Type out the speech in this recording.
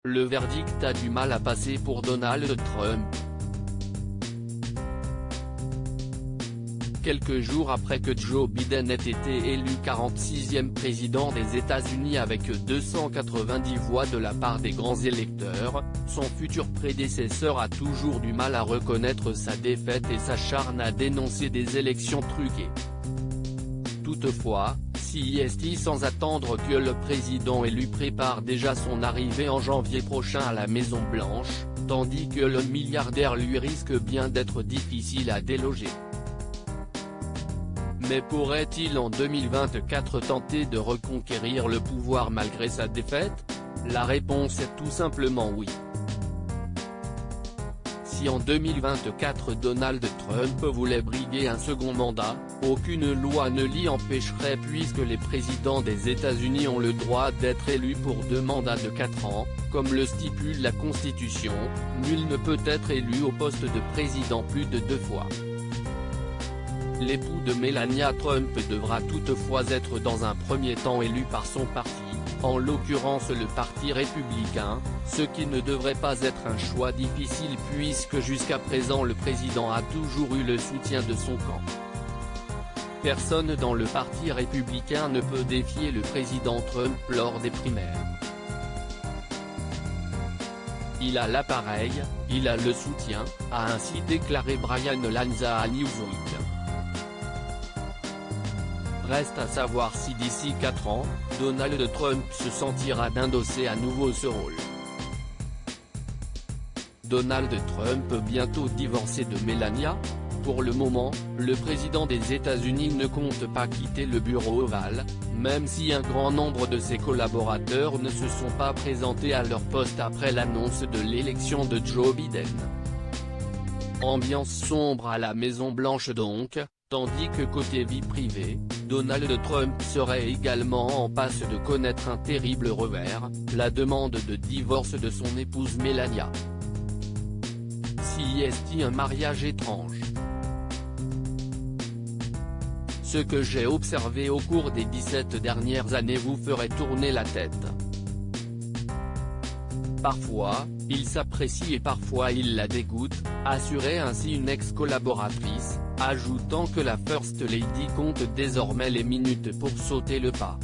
le verdict a du mal à passer pour Donald Trump. Quelques jours après que Joe Biden ait été élu 46e président des États-Unis avec 290 voix de la part des grands électeurs, son futur prédécesseur a toujours du mal à reconnaître sa défaite et s'acharne à dénoncer des élections truquées. Toutefois, CEST sans attendre que le président élu prépare déjà son arrivée en janvier prochain à la Maison-Blanche, tandis que le milliardaire lui risque bien d'être difficile à déloger. Mais pourrait-il en 2024 tenter de reconquérir le pouvoir malgré sa défaite? La réponse est tout simplement oui. Si en 2024 Donald Trump voulait briguer un second mandat, aucune loi ne l'y empêcherait puisque les présidents des États-Unis ont le droit d'être élus pour 2 mandats de 4 ans, comme le stipule la Constitution, nul ne peut être élu au poste de président plus de 2 fois. L'époux de Melania Trump devra toutefois être dans un premier temps élu par son parti, en l'occurrence le Parti républicain, ce qui ne devrait pas être un choix difficile puisque jusqu'à présent le président a toujours eu le soutien de son camp. Personne dans le Parti républicain ne peut défier le président Trump lors des primaires. Il a l'appareil, il a le soutien, a ainsi déclaré Brian Lanza à Newsweek. Reste à savoir si d'ici 4 ans, Donald Trump se sentira d'endosser à nouveau ce rôle. Donald Trump bientôt divorcé de Melania? Pour le moment, le président des États-Unis ne compte pas quitter le bureau ovale, même si un grand nombre de ses collaborateurs ne se sont pas présentés à leur poste après l'annonce de l'élection de Joe Biden. Ambiance sombre à la Maison-Blanche donc, tandis que côté vie privée, Donald Trump serait également en passe de connaître un terrible revers, la demande de divorce de son épouse Melania. CEST un mariage étrange. Ce que j'ai observé au cours des 17 dernières années vous ferait tourner la tête. Parfois, il s'apprécie et parfois il la dégoûte, assurait ainsi une ex-collaboratrice, ajoutant que la First Lady compte désormais les minutes pour sauter le pas.